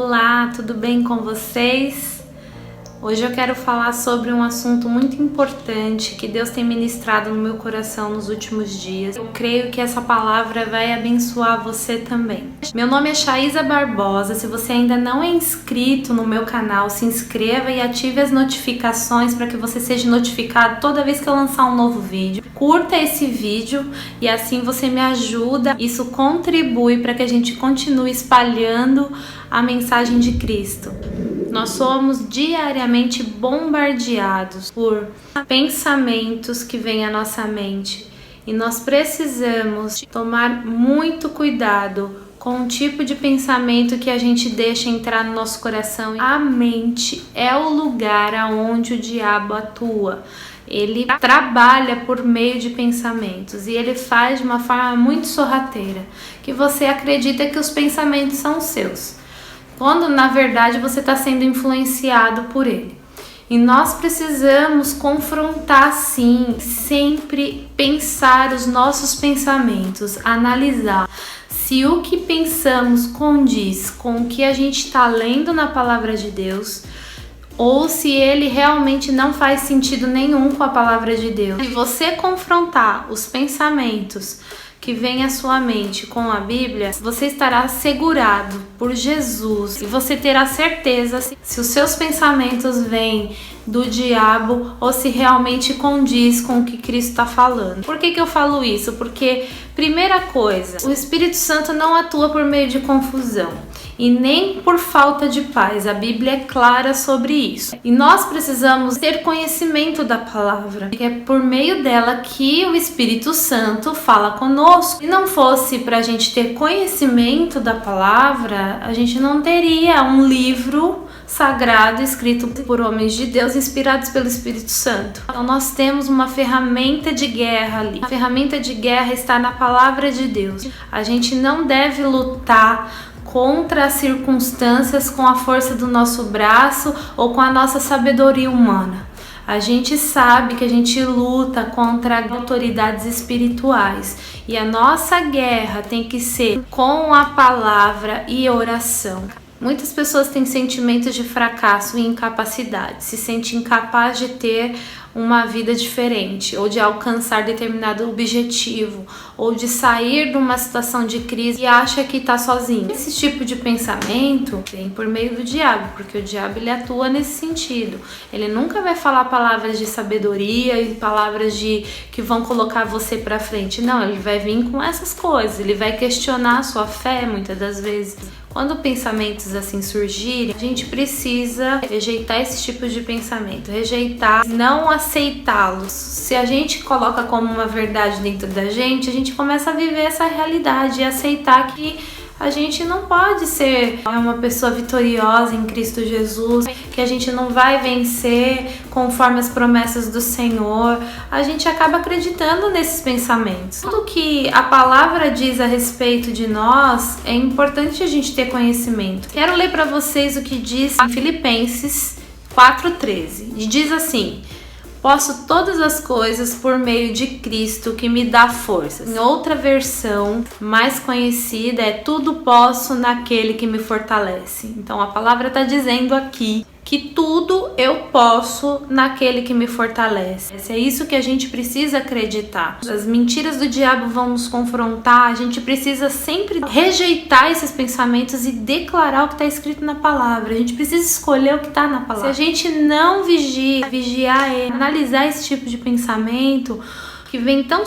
Olá, tudo bem com vocês? Hoje eu quero falar sobre um assunto muito importante que Deus tem ministrado no meu coração nos últimos dias. Eu creio que essa palavra vai abençoar você também. Meu nome é Chaísa Barbosa. Se você ainda não é inscrito no meu canal, se inscreva e ative as notificações para que você seja notificado toda vez que eu lançar um novo vídeo. Curta esse vídeo e assim você me ajuda. Isso contribui para que a gente continue espalhando a mensagem de Cristo. Nós somos diariamente bombardeados por pensamentos que vêm à nossa mente e nós precisamos tomar muito cuidado com o tipo de pensamento que a gente deixa entrar no nosso coração. A mente é o lugar aonde o diabo atua. Ele trabalha por meio de pensamentos e ele faz de uma forma muito sorrateira, que você acredita que os pensamentos são seus, quando na verdade você está sendo influenciado por ele. E nós precisamos confrontar sim, sempre pensar os nossos pensamentos, analisar se o que pensamos condiz com o que a gente está lendo na palavra de Deus, ou se ele realmente não faz sentido nenhum com a palavra de Deus. Se você confrontar os pensamentos que vem à sua mente com a Bíblia, você estará assegurado por Jesus e você terá certeza se os seus pensamentos vêm do diabo ou se realmente condiz com o que Cristo está falando. Por que eu falo isso? Porque, primeira coisa, o Espírito Santo não atua por meio de confusão e nem por falta de paz. A Bíblia é clara sobre isso. E nós precisamos ter conhecimento da palavra, que é por meio dela que o Espírito Santo fala conosco. Se não fosse para a gente ter conhecimento da palavra, a gente não teria um livro sagrado escrito por homens de Deus inspirados pelo Espírito Santo. Então nós temos uma ferramenta de guerra ali. A ferramenta de guerra está na palavra de Deus. A gente não deve lutar contra as circunstâncias com a força do nosso braço ou com a nossa sabedoria humana. A gente sabe que a gente luta contra autoridades espirituais e a nossa guerra tem que ser com a palavra e oração. Muitas pessoas têm sentimentos de fracasso e incapacidade, se sentem incapazes de ter uma vida diferente, ou de alcançar determinado objetivo, ou de sair de uma situação de crise e acha que está sozinho. Esse tipo de pensamento vem por meio do diabo, porque o diabo ele atua nesse sentido. Ele nunca vai falar palavras de sabedoria e palavras que vão colocar você para frente. Não, ele vai vir com essas coisas, ele vai questionar a sua fé muitas das vezes. Quando pensamentos assim surgirem, a gente precisa rejeitar esse tipo de pensamento, rejeitar, não aceitá-los. Se a gente coloca como uma verdade dentro da gente, a gente começa a viver essa realidade e aceitar que a gente não pode ser uma pessoa vitoriosa em Cristo Jesus, que a gente não vai vencer conforme as promessas do Senhor. A gente acaba acreditando nesses pensamentos. Tudo que a palavra diz a respeito de nós, é importante a gente ter conhecimento. Quero ler para vocês o que diz em Filipenses 4:13. E diz assim: posso todas as coisas por meio de Cristo que me dá forças. Em outra versão mais conhecida é tudo posso naquele que me fortalece. Então a palavra está dizendo aqui que tudo eu posso naquele que me fortalece. É isso que a gente precisa acreditar. As mentiras do diabo vão nos confrontar, a gente precisa sempre rejeitar esses pensamentos e declarar o que está escrito na palavra. A gente precisa escolher o que está na palavra. Se a gente não vigiar e analisar esse tipo de pensamento que vem tão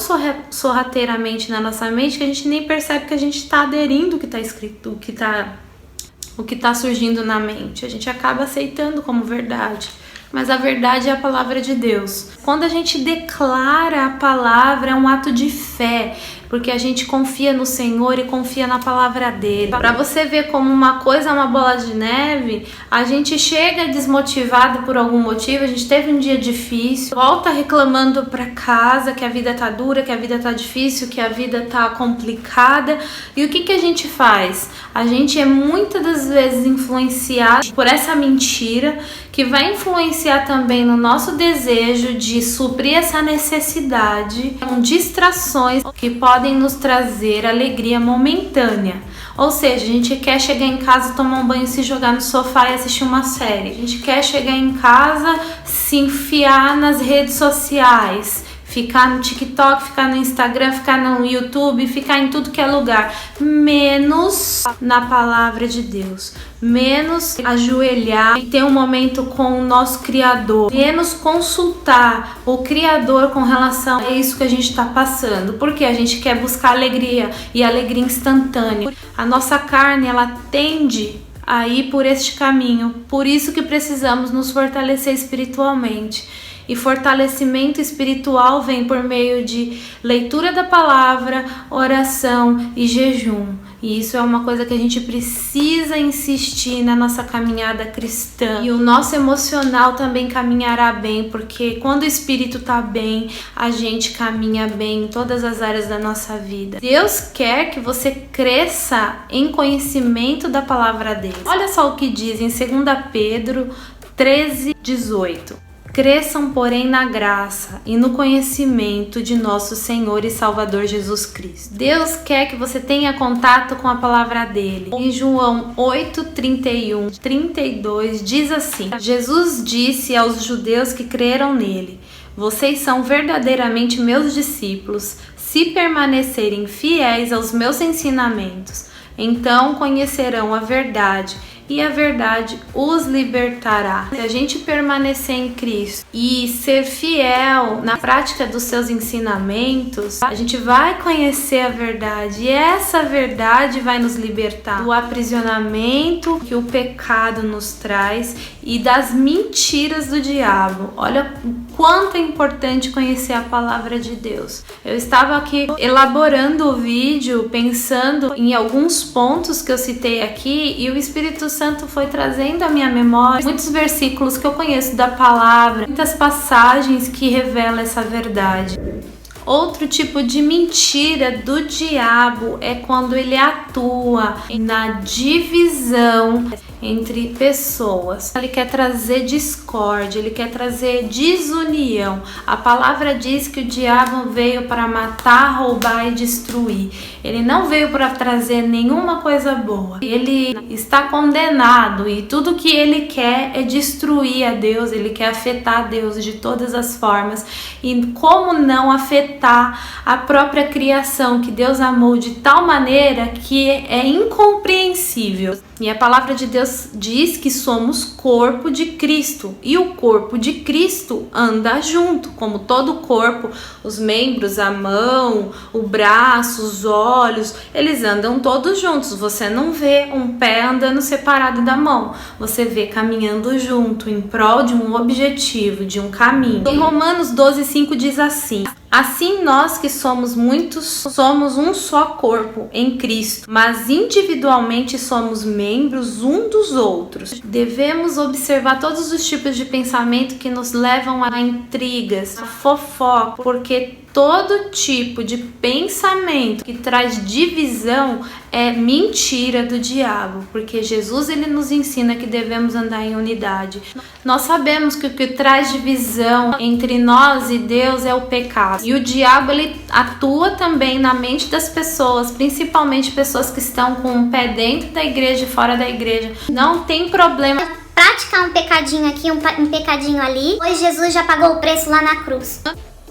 sorrateiramente na nossa mente que a gente nem percebe que a gente está aderindo o que está escrito, o que está surgindo na mente. A gente acaba aceitando como verdade, mas a verdade é a palavra de Deus. Quando a gente declara a palavra, é um ato de fé, porque a gente confia no Senhor e confia na palavra dele. Para você ver como uma coisa é uma bola de neve, a gente chega desmotivado por algum motivo, a gente teve um dia difícil, volta reclamando para casa que a vida tá dura, que a vida tá difícil, que a vida tá complicada. E o que a gente faz? A gente é muitas das vezes influenciado por essa mentira, que vai influenciar também no nosso desejo de suprir essa necessidade com distrações que podem nos trazer alegria momentânea. Ou seja, a gente quer chegar em casa, tomar um banho, se jogar no sofá e assistir uma série. A gente quer chegar em casa, se enfiar nas redes sociais, ficar no TikTok, ficar no Instagram, ficar no YouTube, ficar em tudo que é lugar, menos na palavra de Deus, menos ajoelhar e ter um momento com o nosso Criador, menos consultar o Criador com relação a isso que a gente está passando, porque a gente quer buscar alegria e alegria instantânea. A nossa carne, ela tende a ir por este caminho, por isso que precisamos nos fortalecer espiritualmente. E fortalecimento espiritual vem por meio de leitura da palavra, oração e jejum. E isso é uma coisa que a gente precisa insistir na nossa caminhada cristã. E o nosso emocional também caminhará bem, porque quando o espírito está bem, a gente caminha bem em todas as áreas da nossa vida. Deus quer que você cresça em conhecimento da palavra dele. Olha só o que diz em 2 Pedro 13:18. Cresçam, porém, na graça e no conhecimento de nosso Senhor e Salvador Jesus Cristo. Deus quer que você tenha contato com a palavra dele. Em João 8:31, 32 diz assim: Jesus disse aos judeus que creram nele: vocês são verdadeiramente meus discípulos, se permanecerem fiéis aos meus ensinamentos. Então conhecerão a verdade, e a verdade os libertará. Se a gente permanecer em Cristo e ser fiel na prática dos seus ensinamentos, a gente vai conhecer a verdade, e essa verdade vai nos libertar do aprisionamento que o pecado nos traz e das mentiras do diabo. Olha o quanto é importante conhecer a palavra de Deus. Eu estava aqui elaborando o vídeo, pensando em alguns pontos que eu citei aqui, e o Espírito Santo foi trazendo à minha memória muitos versículos que eu conheço da palavra, muitas passagens que revelam essa verdade. Outro tipo de mentira do diabo é quando ele atua na divisão entre pessoas. Ele quer trazer discórdia, ele quer trazer desunião. A palavra diz que o diabo veio para matar, roubar e destruir. Ele não veio para trazer nenhuma coisa boa. Ele está condenado e tudo que ele quer é destruir a Deus, ele quer afetar Deus de todas as formas. E como não afetar a própria criação que Deus amou de tal maneira que é incompreensível. E a palavra de Deus diz que somos corpo de Cristo, e o corpo de Cristo anda junto, como todo corpo, os membros, a mão, o braço, os olhos, eles andam todos juntos. Você não vê um pé andando separado da mão, você vê caminhando junto em prol de um objetivo, de um caminho. Em Romanos 12:5 diz assim: assim nós que somos muitos, somos um só corpo em Cristo, mas individualmente somos membros um dos outros. Devemos observar todos os tipos de pensamento que nos levam a intrigas, a fofoca, porque todo tipo de pensamento que traz divisão é mentira do diabo, porque Jesus ele nos ensina que devemos andar em unidade. Nós sabemos que o que traz divisão entre nós e Deus é o pecado. E o diabo ele atua também na mente das pessoas, principalmente pessoas que estão com um pé dentro da igreja e fora da igreja. Não tem problema praticar um pecadinho aqui, um pecadinho ali, pois Jesus já pagou o preço lá na cruz.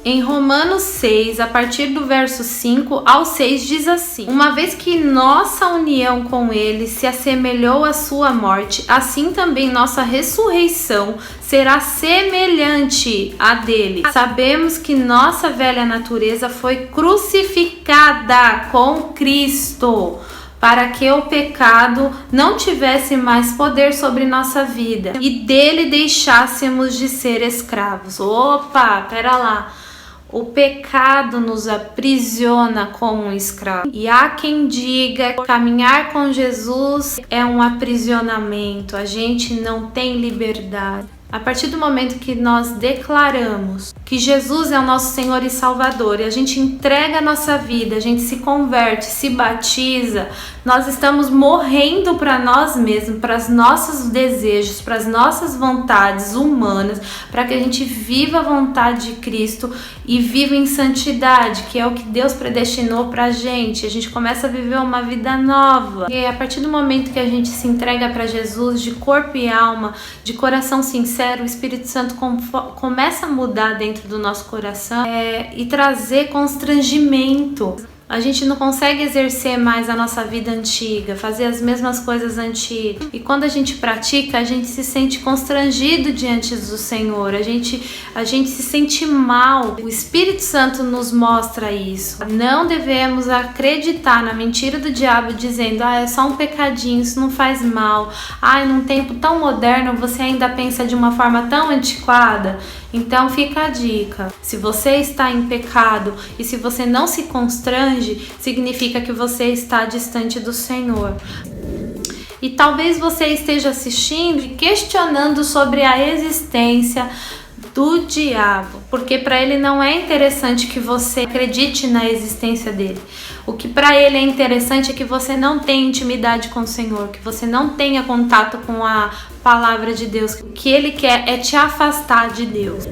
Em Romanos 6, a partir do verso 5 ao 6, diz assim: uma vez que nossa união com ele se assemelhou à sua morte, assim também nossa ressurreição será semelhante à dele. Sabemos que nossa velha natureza foi crucificada com Cristo, para que o pecado não tivesse mais poder sobre nossa vida e dele deixássemos de ser escravos. Opa, pera lá. O pecado nos aprisiona como um escravo. E há quem diga que caminhar com Jesus é um aprisionamento. A gente não tem liberdade. A partir do momento que nós declaramos que Jesus é o nosso Senhor e Salvador e a gente entrega a nossa vida, a gente se converte, se batiza, nós estamos morrendo para nós mesmos, para os nossos desejos, para as nossas vontades humanas, para que a gente viva a vontade de Cristo e viva em santidade, que é o que Deus predestinou para a gente. A gente começa a viver uma vida nova. E a partir do momento que a gente se entrega para Jesus de corpo e alma, de coração sincero, o Espírito Santo começa a mudar dentro do nosso coração e trazer constrangimento. A gente não consegue exercer mais a nossa vida antiga, fazer as mesmas coisas antigas. E quando a gente pratica, a gente se sente constrangido diante do Senhor. A gente se sente mal. O Espírito Santo nos mostra isso. Não devemos acreditar na mentira do diabo dizendo: é só um pecadinho, isso não faz mal. Num tempo tão moderno você ainda pensa de uma forma tão antiquada. Então fica a dica: se você está em pecado e se você não se constrange, significa que você está distante do Senhor. E talvez você esteja assistindo e questionando sobre a existência do diabo, porque para ele não é interessante que você acredite na existência dele. O que para ele é interessante é que você não tenha intimidade com o Senhor, que você não tenha contato com a palavra de Deus. O que ele quer é te afastar de Deus.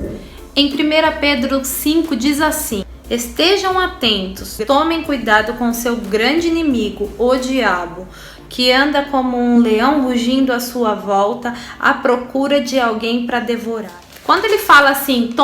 Em 1 Pedro 5 diz assim: estejam atentos, tomem cuidado com seu grande inimigo, o diabo, que anda como um leão rugindo à sua volta, à procura de alguém para devorar. Quando ele fala assim,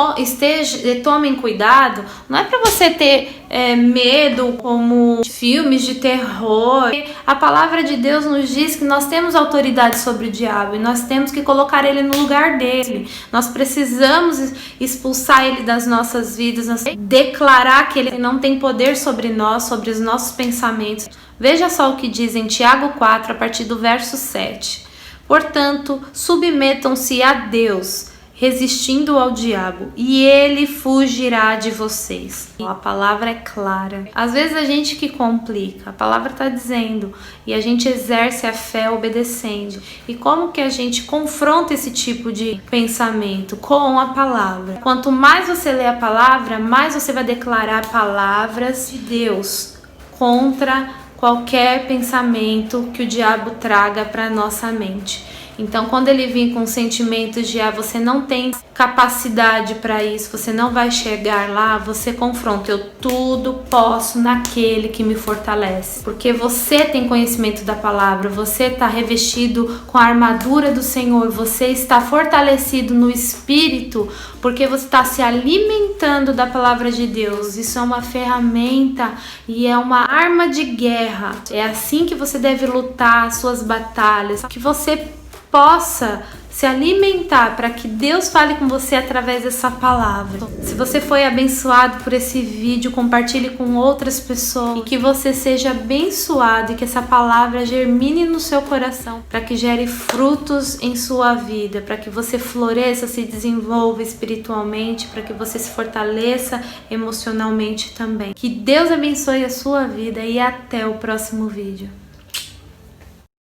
tomem cuidado, não é para você ter medo como filmes de terror. A palavra de Deus nos diz que nós temos autoridade sobre o diabo e nós temos que colocar ele no lugar dele. Nós precisamos expulsar ele das nossas vidas, declarar que ele não tem poder sobre nós, sobre os nossos pensamentos. Veja só o que diz em Tiago 4, a partir do verso 7. Portanto, submetam-se a Deus, resistindo ao diabo, e ele fugirá de vocês. A palavra é clara. Às vezes a gente que complica, a palavra está dizendo, e a gente exerce a fé obedecendo. E como que a gente confronta esse tipo de pensamento? Com a palavra. Quanto mais você lê a palavra, mais você vai declarar palavras de Deus contra qualquer pensamento que o diabo traga para nossa mente. Então, quando ele vir com sentimentos de você não tem capacidade para isso, você não vai chegar lá, você confronta: eu tudo posso naquele que me fortalece. Porque você tem conhecimento da palavra, você está revestido com a armadura do Senhor, você está fortalecido no Espírito, porque você está se alimentando da palavra de Deus. Isso é uma ferramenta e é uma arma de guerra. É assim que você deve lutar as suas batalhas, que você possa se alimentar para que Deus fale com você através dessa palavra. Se você foi abençoado por esse vídeo, compartilhe com outras pessoas, e que você seja abençoado e que essa palavra germine no seu coração, para que gere frutos em sua vida, para que você floresça, se desenvolva espiritualmente, para que você se fortaleça emocionalmente também. Que Deus abençoe a sua vida e até o próximo vídeo.